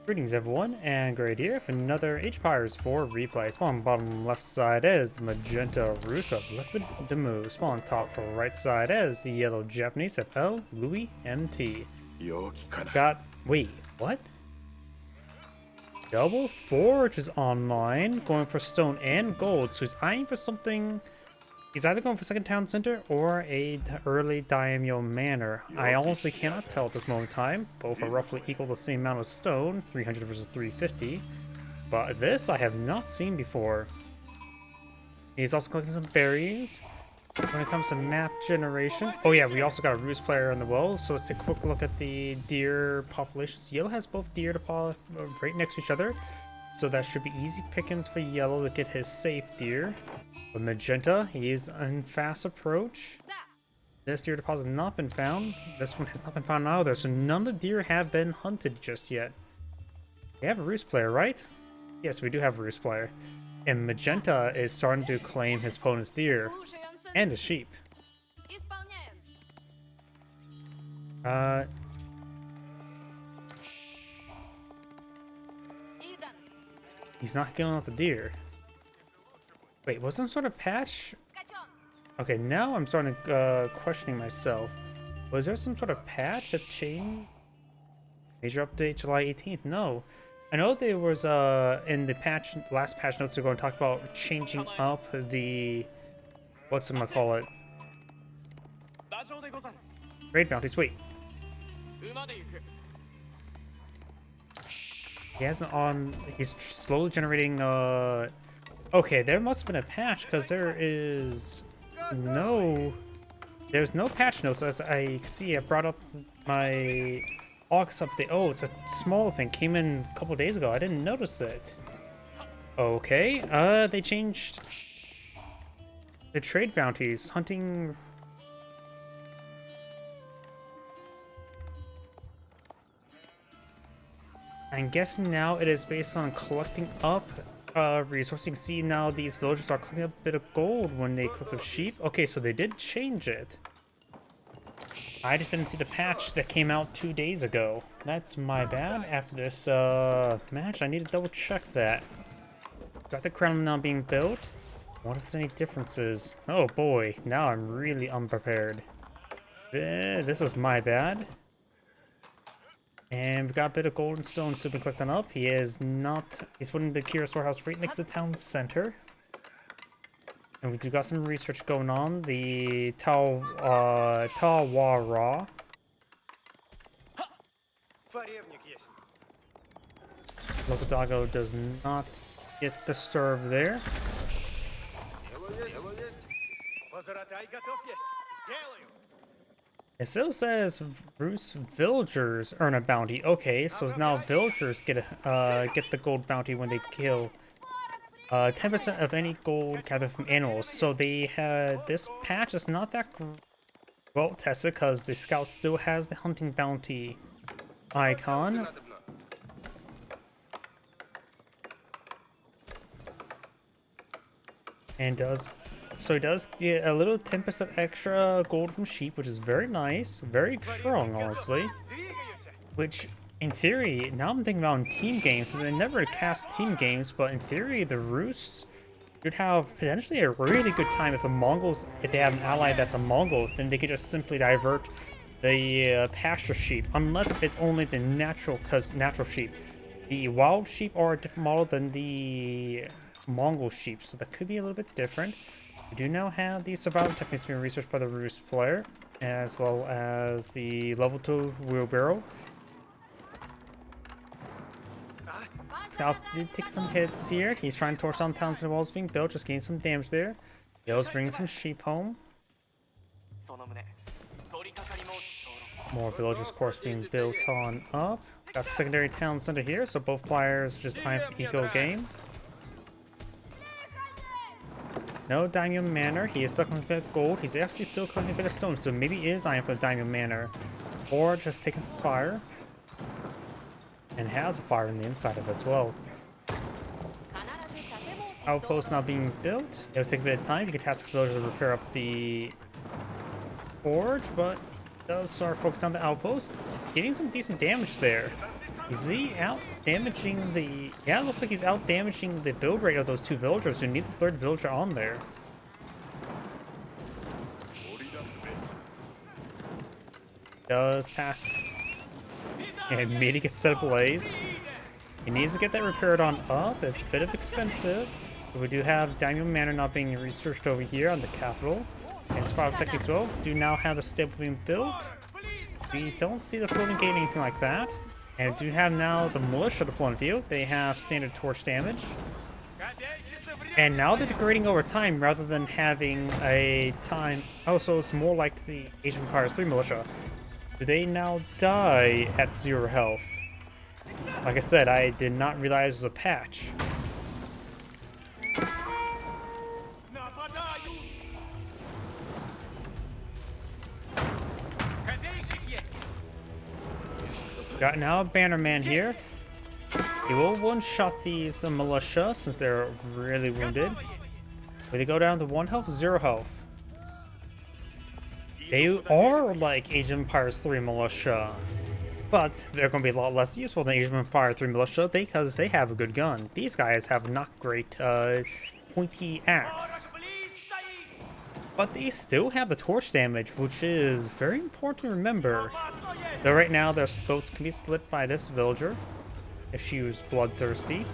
Greetings everyone, and Great here for another H-Pyres 4 replay. Spawn bottom left side is the magenta Roost of Liquid DeMu. Spawn top right side is the yellow Japanese of El.loueMT. Wait, what? Double Forge is online, going for stone and gold, so he's eyeing for something. He's either going for second town center or a early daimyo manor. I honestly cannot tell at this moment in time. Both are roughly equal to the same amount of stone, 300 versus 350. But this I have not seen before. He's also collecting some berries. When it comes to map generation, oh yeah, we also got a roost player on the well. So let's take a quick look at the deer populations. Yellow has both deer right next to each other. So that should be easy pickings for yellow to get his safe deer. But magenta, he is in fast approach. This deer deposit has not been found. This one has not been found either. So none of the deer have been hunted just yet. We have a roost player, right? Yes, we do have a roost player. And magenta is starting to claim his opponent's deer and his sheep. He's not killing off the deer. Wait, was some sort of patch? Okay, now I'm starting to questioning myself. Was there some sort of patch that changed? Major update July 18th? No. I know there was in the last patch notes they're going to talk about changing up the whatchamacallit? Raid bounties. Wait. He hasn't on. He's slowly generating. Okay, there must have been a patch because there's no patch notes. As I see, I brought up my August update. Oh, it's a small thing. Came in a couple days ago. I didn't notice it. Okay. They changed the trade bounties. Hunting. I'm guessing now it is based on collecting up resources. See, now these villagers are collecting a bit of gold when they collect up sheep. Okay, so they did change it. I just didn't see the patch that came out 2 days ago. That's my bad. After this match, I need to double check that. Got the crown now being built. What if there's any differences? Oh boy, now I'm really unprepared. This is my bad. And we got a bit of gold and stone still been collecting up. He's putting the Kira storehouse right next to the town center. And we do got some research going on. The Tawara. Local doggo does not get disturbed there. It still says Roost villagers earn a bounty. Okay, so now villagers get the gold bounty when they kill 10% of any gold gathered from animals. So they had this patch is not that well tested because the scout still has the hunting bounty icon. And so he does get a little 10% extra gold from sheep, which is very nice, very strong, honestly. Which, in theory, now I'm thinking about in team games, because I never cast team games, but in theory, the Roosts should have potentially a really good time if they have an ally that's a Mongol, then they could just simply divert the pasture sheep, unless it's only the natural sheep. The wild sheep are a different model than the Mongol sheep, so that could be a little bit different. We do now have the survival techniques being researched by the Roost player, as well as the level 2 wheelbarrow. Scouts did take some hits here. He's trying to torch down towns and walls being built, just getting some damage there. Yellow's bringing some sheep home. More villagers, of course, being built on up. Got the secondary town center here, so both players just eyeing for the eco game. No daimyo manor. He is stuck with a bit of gold. He's actually still collecting a bit of stone, so maybe he is eyeing for the daimyo manor. Or just taking some fire. And has a fire on the inside of it as well. Outpost now being built. It'll take a bit of time. You can task the villager to repair up the forge, but it does start focusing on the outpost. Getting some decent damage there. Is he out damaging the... Yeah, it looks like he's out damaging the build rate of those two villagers, who needs a third villager on there. Does has... Yeah, immediately gets set ablaze. He needs to get that repaired on up. It's a bit of expensive. But we do have Daniel Manor not being researched over here on the capital. And Spiral Tech as well. Do now have the stable being built. We don't see the floating gate or anything like that. And we do have now the militia deployed in field. They have standard torch damage. And now they're degrading over time rather than having a time... Oh, so it's more like the Age of Empires 3 militia. Do they now die at 0 health? Like I said, I did not realize it was a patch. Got now a Bannerman here. He will one-shot these militia since they're really wounded. But they go down to 1 health, 0 health. They are like Age of Empires 3 militia, but they're going to be a lot less useful than Age of Empires 3 militia because they have a good gun. These guys have not great pointy axe. But they still have the torch damage, which is very important to remember. Though right now their throats can be slit by this villager if she was bloodthirsty.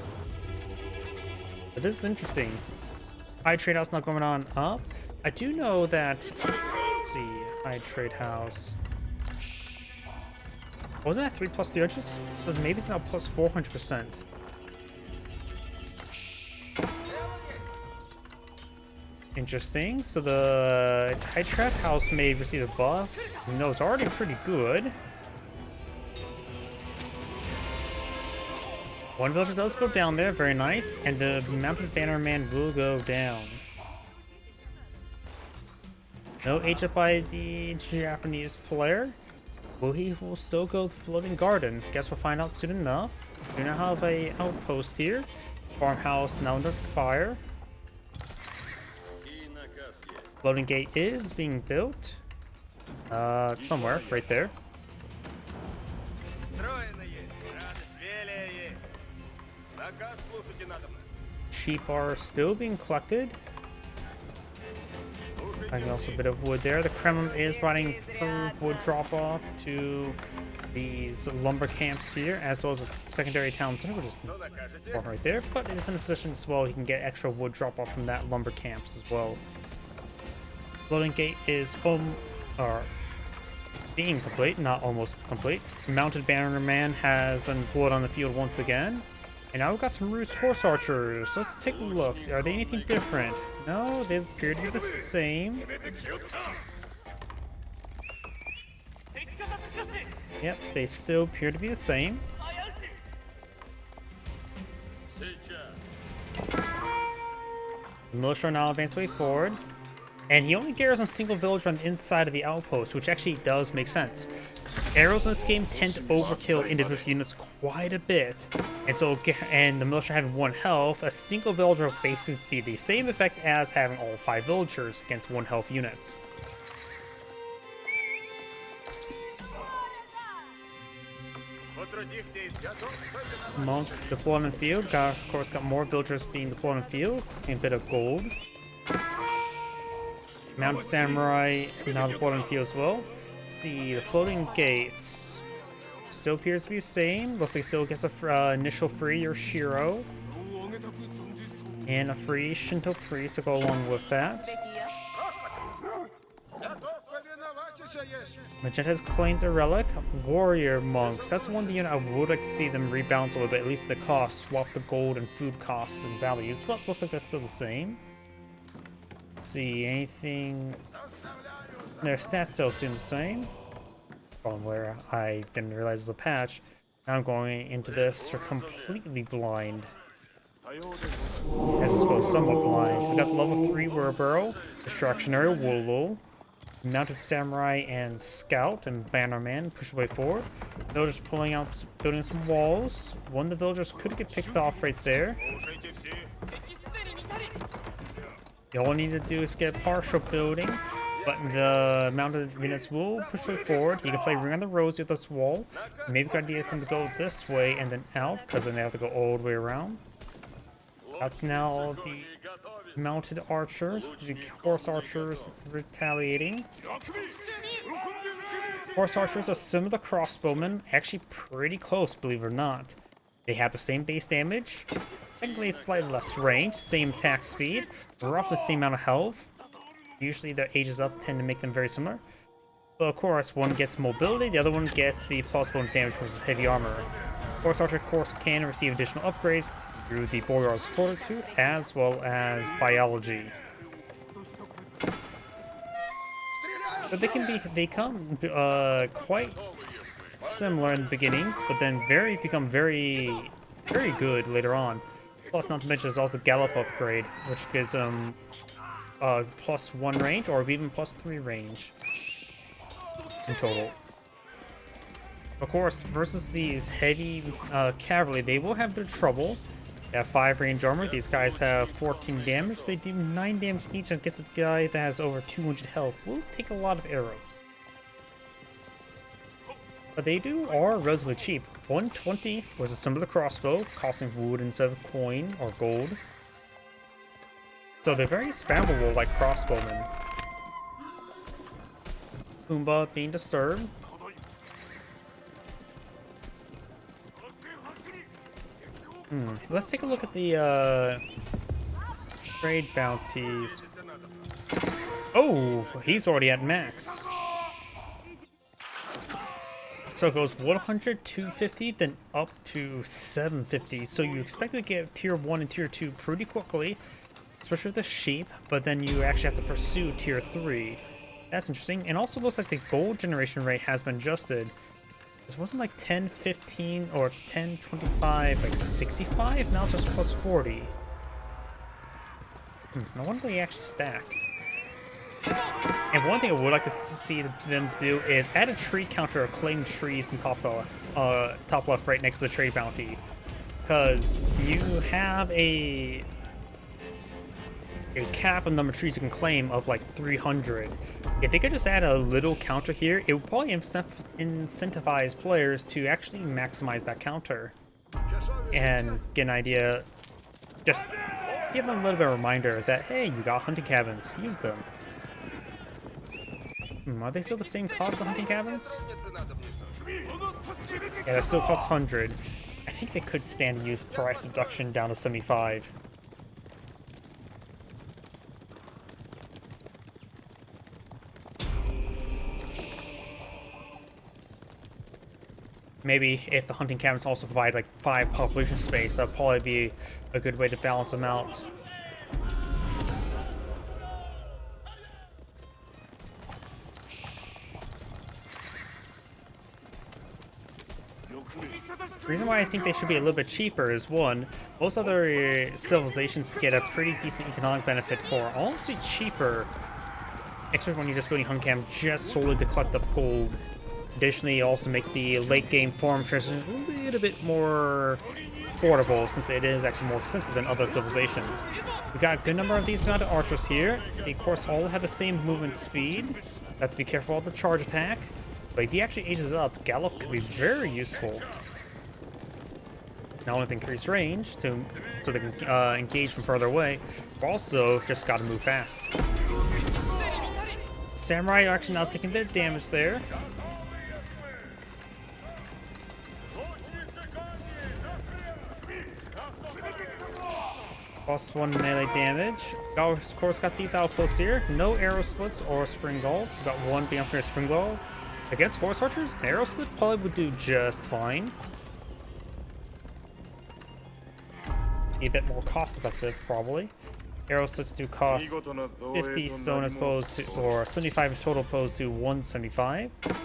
But this is interesting. High trade house not going on up. I do know that... Let's see, high trade house. Wasn't that 3 plus 300? So maybe it's now plus 400%. Interesting. So the high trade house may receive a buff. No, it's already pretty good. One villager does go down there, very nice, and the mounted bannerman will go down. No HF by the Japanese player. Well, he will still go floating garden. Guess we'll find out soon enough. We now have a outpost here. Farmhouse now under fire. Floating gate is being built. Somewhere right there. Sheep are still being collected. Finding also a bit of wood there. The Kremlin is providing wood drop-off to these lumber camps here, as well as a secondary town center, which is right there. But it's in a position as well he can get extra wood drop-off from that lumber camps as well. Loading gate is being complete, not almost complete. Mounted Bannerman has been pulled on the field once again. And now we've got some Roost Horse Archers. Let's take a look. Are they anything different? No, they appear to be the same. Yep, they still appear to be the same. The militia are now advancing way forward. And he only garrisons a single villager on the inside of the outpost, which actually does make sense. Arrows in this game tend to overkill individual units quite a bit, and so the militia having 1 health, a single villager will basically be the same effect as having all 5 villagers against 1 health units. Monk deployed in field. Of course, got more villagers being deployed in field, and a bit of gold. Mounted Samurai now deployed in field as well. See, the floating gates still appears to be the same. Looks like still gets a initial free Yoshiro and a free Shinto priest to go along with that. Magenta has claimed the relic. Warrior monks. That's one unit I would like to see them rebalance a little bit. At least the cost, swap the gold and food costs and values. But looks like that's still the same. Let's see, anything. Their stats still seem the same. From where I didn't realize it's a patch. Now I'm going into this for completely blind. As I suppose somewhat blind. We got the level 3 Werborough, Destructionary Wooloo, Mounted Samurai and Scout and Bannerman push their way forward. Villagers pulling out, building some walls. One of the villagers could get picked off right there. All we need to do is get partial building. but the mounted units will push it forward. You can play Ring on the Rosie with this wall. Maybe good idea for them to go this way and then out, because then they have to go all the way around. That's now the mounted archers, the horse archers retaliating. Horse archers are similar to crossbowmen, actually pretty close, believe it or not. They have the same base damage. Technically, it's slightly less range, same attack speed, roughly the same amount of health. Usually, their ages up tend to make them very similar. But of course, one gets mobility, the other one gets the plus bonus damage versus heavy armor. Horse archer, of course, can receive additional upgrades through the Boyar's Fortitude as well as Biology. But they become quite similar in the beginning, but then become very good later on. Plus, not to mention, there's also Gallop upgrade, which gives them +1 range or even +3 range in total. Of course, versus these heavy cavalry, they will have their trouble. They have 5 range armor. These guys have 14 damage. They do 9 damage each. I guess a guy that has over 200 health will take a lot of arrows. But they are relatively cheap. 120 was a similar crossbow, costing wood instead of coin or gold. So they're very spammable like crossbowmen. Pumbaa being disturbed. Let's take a look at the trade bounties. Oh, he's already at max. So it goes 100, 250, then up to 750. So you expect to get tier 1 and tier 2 pretty quickly, especially with the sheep, but then you actually have to pursue tier 3. That's interesting. And also looks like the gold generation rate has been adjusted. It wasn't like 10, 15, or 10, 25, like 65? Now it's just plus 40. No wonder they actually stack. And one thing I would like to see them do is add a tree counter or claim trees in top left right next to the trade bounty. Because you have a cap on number of trees you can claim of like 300. If they could just add a little counter here, it would probably incentivize players to actually maximize that counter. And get an idea, just give them a little bit of a reminder that, hey, you got hunting cabins, use them. Are they still the same cost, the hunting cabins? Yeah, they still cost 100. I think they could stand to use price reduction down to 75. Maybe if the hunting cabins also provide like 5 population space, that'd probably be a good way to balance them out. The reason why I think they should be a little bit cheaper is, one, most other civilizations get a pretty decent economic benefit for honestly cheaper, especially when you're just building hunting camp just solely to collect up gold. Additionally, also make the late game farm transition a little bit more affordable, since it is actually more expensive than other civilizations. We got a good number of these mounted archers here. They, of course, all have the same movement speed. You have to be careful of the charge attack. But if he actually ages up, Gallop could be very useful. Not only to increase range, so they can engage from further away, but also just gotta move fast. Samurai are actually now taking a bit of damage there. +1 melee damage. Of course, got these outposts here. No arrow slits or spring galls. We got one being upgraded spring gall. I guess horse archers, an arrow slit probably would do just fine. Be a bit more cost effective, probably. Arrow slits do cost 50 stone as opposed to, or 75 in total opposed to 175. And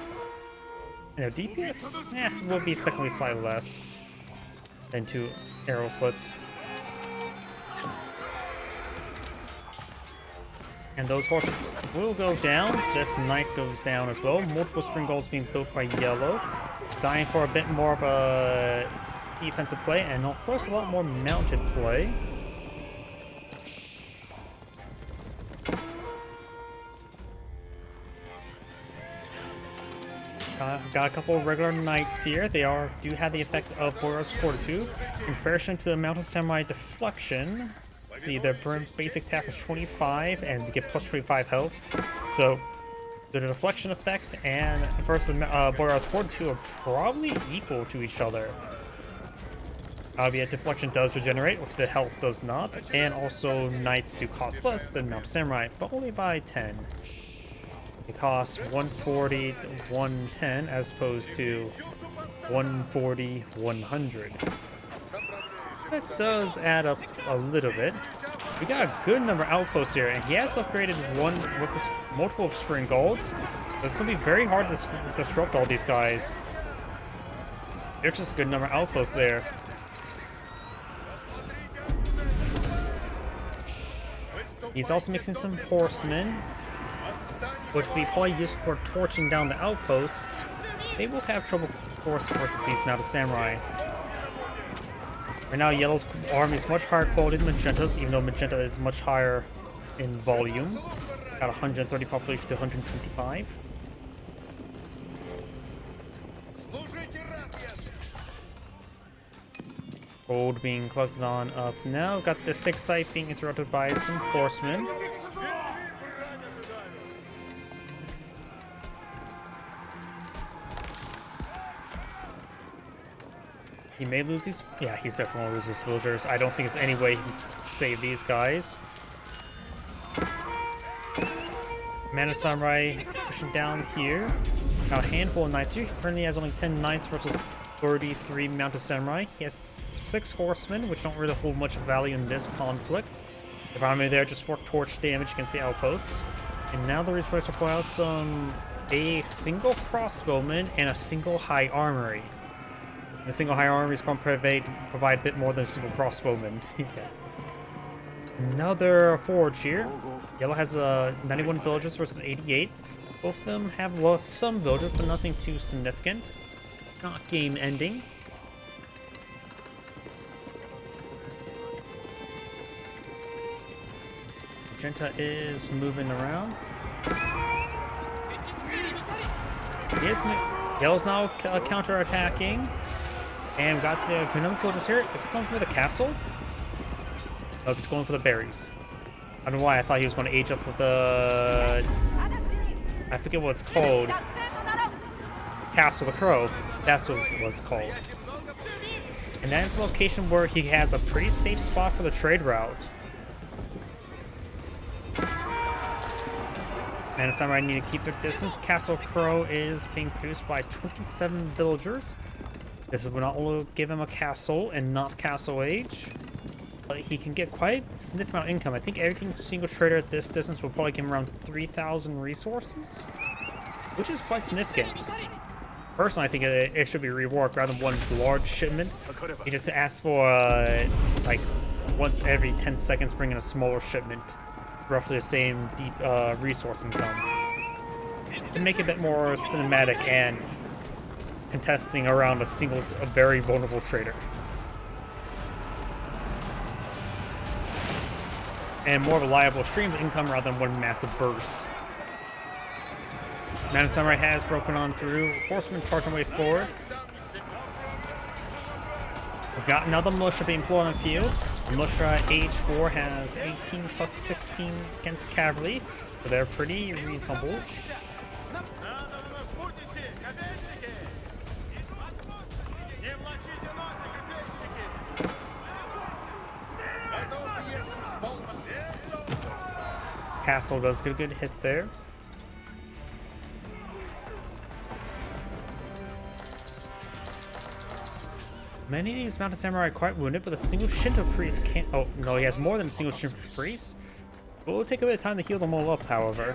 their DPS, will be secondly slightly less than 2 arrow slits. And those horses will go down. This knight goes down as well. Multiple spring galls being built by yellow. Designed for a bit more of a defensive play, and of course a lot more mounted play. Got a couple of regular knights here. They do have the effect of Boros Fortitude. In comparison to the Mountain Samurai Deflection, see, their basic attack is 25 and you get plus 25 health. So the deflection effect and versus Boros Fortitude are probably equal to each other. Yet deflection does regenerate, which the health does not, and also knights do cost less than Mountain Samurai, but only by 10. It costs 140 to 110 as opposed to 140, 100. That does add up a little bit. We got a good number of outposts here, and he has upgraded one with multiple spring golds. It's going to be very hard to disrupt all these guys. There's just a good number of outposts there. He's also mixing some horsemen, which will be probably used for torching down the outposts. They will have trouble, of course, versus these Mounted Samurai. Right now, Yellow's army is much higher quality than Magenta's, even though Magenta is much higher in volume. Got 130 population to 125. Gold being collected on up now. Got the 6th site being interrupted by some horsemen. He may lose these. Yeah, he's definitely going to lose his villagers. I don't think there's any way he can save these guys. Mana Samurai pushing down here. Got a handful of knights here. He currently has only 10 knights versus 33 Mounted Samurai. He has 6 horsemen, which don't really hold much value in this conflict. If I'm there, just for torch damage against the outposts. And now the resource will pull out a single crossbowman and a single high armory. The single high armory is going to provide a bit more than a single crossbowman. Another forge here. Yellow has 91 villagers versus 88. Both of them have lost some villagers, but nothing too significant. Not game ending. Magenta is moving around. Yellow's now counter-attacking. And we got the Konami villagers here. Is it going for the castle? Oh, he's going for the berries. I don't know why I thought he was going to age up with the... I forget what it's called. Castle the Crow. That's what it's called. And that is a location where he has a pretty safe spot for the trade route. Man, Samurai need to keep their distance. Castle Crow is being produced by 27 villagers. This will not only give him a castle and not castle age, but he can get quite a significant amount of income. I think every single trader at this distance will probably give him around 3,000 resources, which is quite significant. Personally, I think it should be reworked rather than one large shipment. He just asks for like once every 10 seconds bring in a smaller shipment, roughly the same deep resource income, and make it a bit more cinematic and contesting around a very vulnerable trader. And more reliable streams of income rather than one massive burst. Man Samurai has broken on through. Horsemen charging way forward. We've got another militia being deployed on the field. The militia age 4 has 18 plus 16 against cavalry, so they're pretty reasonable. Castle does get a good hit there. Many of these Mounted Samurai are quite wounded, but a single Shinto priest can't... Oh, no, he has more than a single Shinto priest. But it'll take a bit of time to heal them all up, however.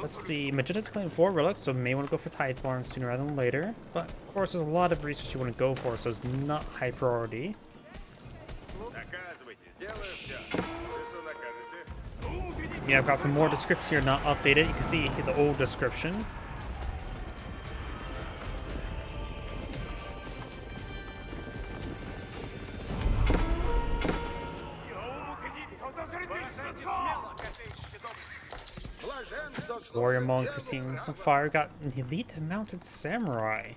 Let's see. Magenta's claiming 4 relics, so may want to go for Tithe Farm sooner rather than later. But, of course, there's a lot of resources you want to go for, so it's not high priority. Yeah, I've got some more descriptions here not updated. You can see the old description. Warrior monk receiving some fire. Got an elite mounted samurai.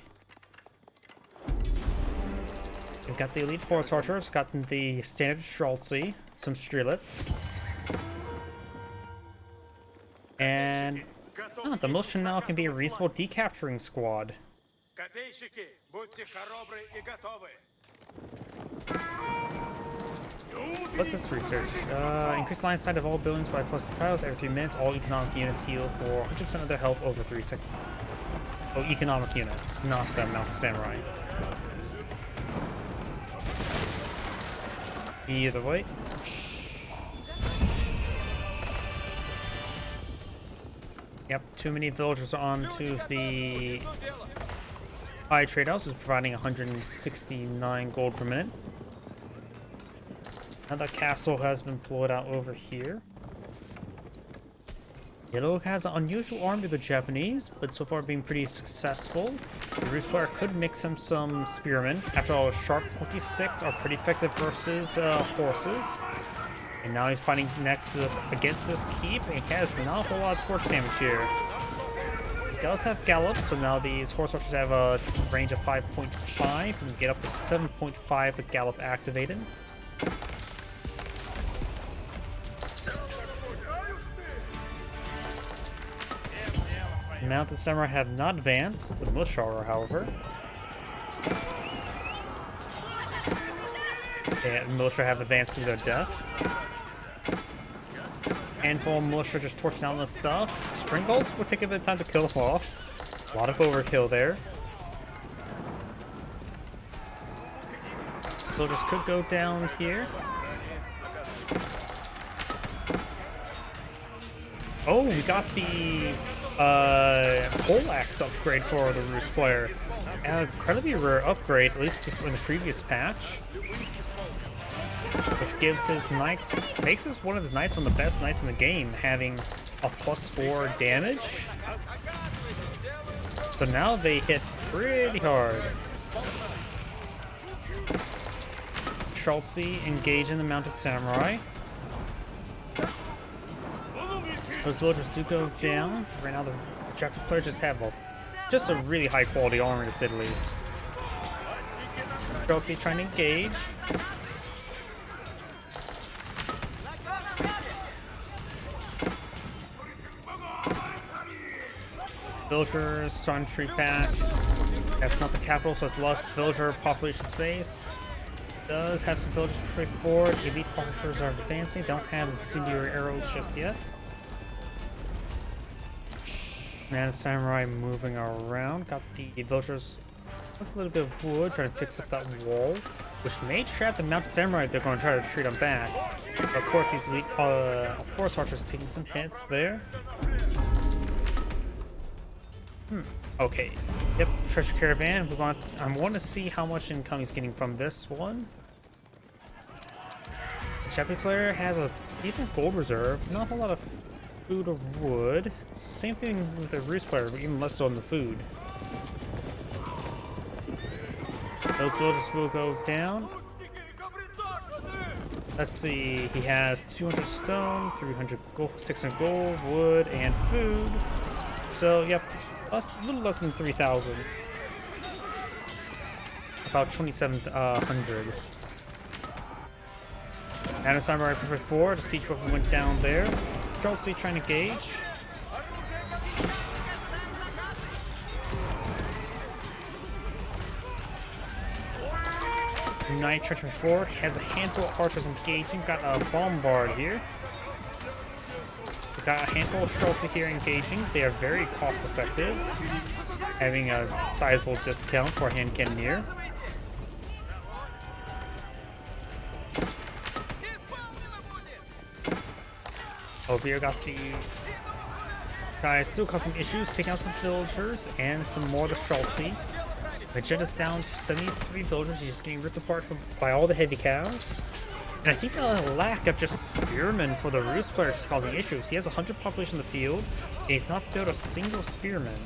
We've got the elite horse archers. Got the standard Schultzy, some strelets, and the militia now can be a reasonable decapturing squad. What's this research? Increase line sight of all buildings by plus 2 tiles every 3 minutes. All economic units heal for 100% of their health over 3 seconds. Oh, economic units, not the mounted samurai. Either way. Yep, too many villagers onto the high trade house is providing 169 gold per minute. Now that castle has been pulled out over here. Yellow has an unusual army with the Japanese, but so far being pretty successful. The Roost player could mix him some spearmen. After all, sharp pointy sticks are pretty effective versus horses. And now he's fighting against this keep, and he has not a whole lot of torch damage here. He does have gallop, so now these horse archers have a range of 5.5 and get up to 7.5 with gallop activated. Mounted samurai have not advanced. The militia are, however. And the militia have advanced to their death. Handful of militia just torching down this stuff. Spring bolts will take a bit of time to kill them off. A lot of overkill there. Soldiers could go down here. Oh, we got the pole axe upgrade for the Roost player. An incredibly rare upgrade, at least in the previous patch. Which gives his knights, makes this one of his knights one of the best knights in the game, having a +4 damage. So now they hit pretty hard. Schultzy engaging the mounted samurai. Those villagers do go down. Right now the Japanese players just have just a really high quality armor to say the least. Schultzy trying to engage. Villagers starting to retreat back. That's not the capital, so it's less villager population space. Does have some villagers push forward. Elite archers are advancing. Don't have incendiary arrows just yet. Man, samurai moving around. Got the villagers with a little bit of wood, trying to fix up that wall, which may trap the mounted samurai if they're going to try to retreat them back. But of course, these elite horse archers taking some hits there. Okay. Yep, treasure caravan. I want to see how much income he's getting from this one. The Japanese player has a decent gold reserve. Not a whole lot of food or wood. Same thing with the Roost player, but even less so in the food. Those villagers will go down. Let's see. He has 200 stone, 300 gold, 600 gold, wood, and food. So, yep, a little less than 3,000. About 2,700. Madam Samurai Perfect 4, the siege weapon went down there. Schultzy trying to gauge. Knight Churchman 4 has a handful of archers engaging. Got a bombard here. Got a handful of Schultzy here engaging. They are very cost effective, having a sizable discount for a hand cannoneer. Over here got these guys still causing issues, taking out some villagers and some more of the Schultzy. Magetta's down to 73 villagers. He's just getting ripped apart by all the heavy cav. And I think the lack of just spearmen for the Roost player is causing issues. He has 100 population in the field, and he's not built a single spearman.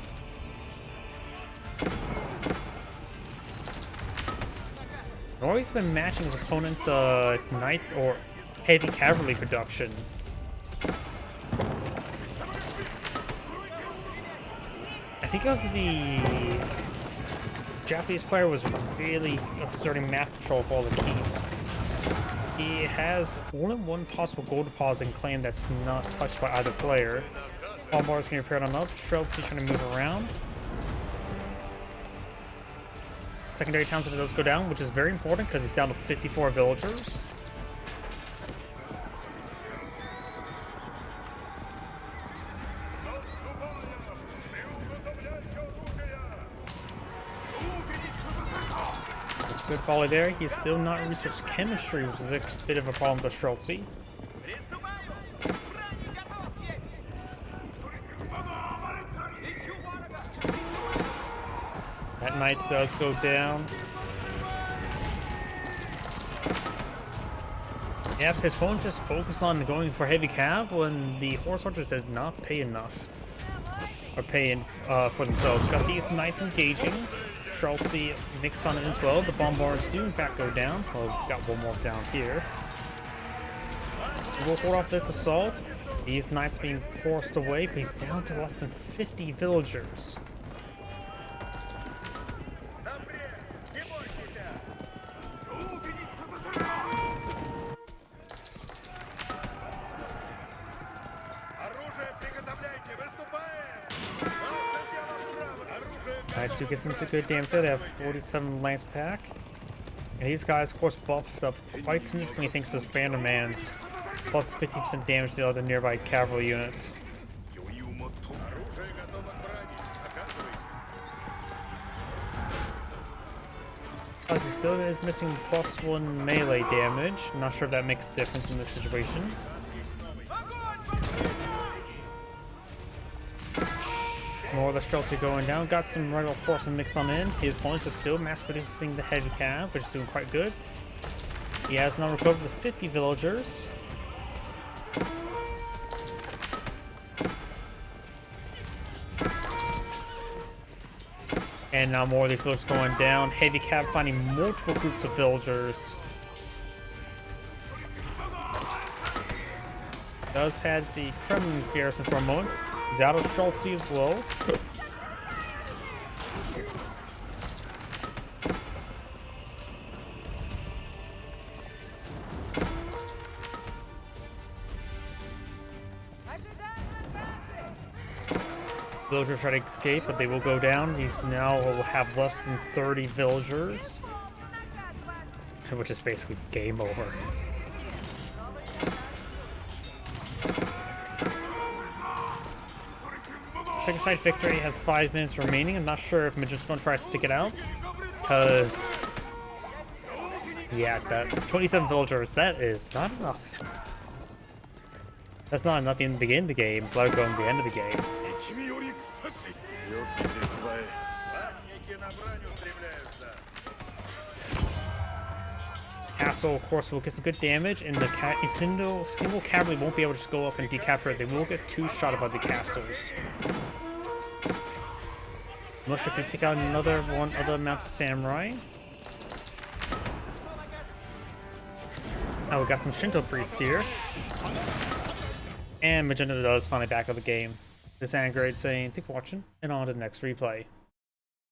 Nor he's been matching his opponent's knight or heavy cavalry production. think because the Japanese player was really exerting map control for all the keys. He has only one possible gold deposit and claim that's not touched by either player. All bars can be repaired on up. Shreltzy trying to move around. Secondary town center does go down, which is very important because he's down to 54 villagers. That's good volley there. He's still not researched chemistry, which is a bit of a problem for Shreltzy. That knight does go down. Yeah, his opponent just focused on going for heavy cav when the horse archers did not pay enough. Or pay in, for themselves. Got these knights engaging. Shreltzy mixed on it as well. The bombards do in fact go down. Well, we've got one more down here. We'll hold off this assault. These knights being forced away, but he's down to less than 50 villagers. Nice, who gets some good damage there. They have 47 lance attack. And these guys, of course, buffed up quite significantly thanks to Spanderman's plus 50% damage to the other nearby cavalry units. Plus, he still is missing +1 melee damage. I'm not sure if that makes a difference in this situation. More of the Shreltzy going down. Got some regular force and mix on in. His opponents are still mass producing the heavy cav, which is doing quite good. He has now recovered the 50 villagers. And now more of these villagers going down. Heavy cav finding multiple groups of villagers. Does have the Kremlin garrison for a moment. He's out of Shreltzy as well. Villagers try to escape, but they will go down. These now will have less than 30 villagers, which is basically game over. Second side victory has 5 minutes remaining. I'm not sure if Magic's going to try to stick it out, because yeah, that 27 villagers, that is not enough. That's not enough in the beginning of the game, let alone the end of the game. Castle, of course, will get some good damage, and the single cavalry won't be able to just go up and decapture it. They will get 2 shot by the castles. Musha can take out one other mounted samurai. Now we got some Shinto priests here. And Magenta does finally back up the game. This is Angrade saying, thank you for watching, and on to the next replay.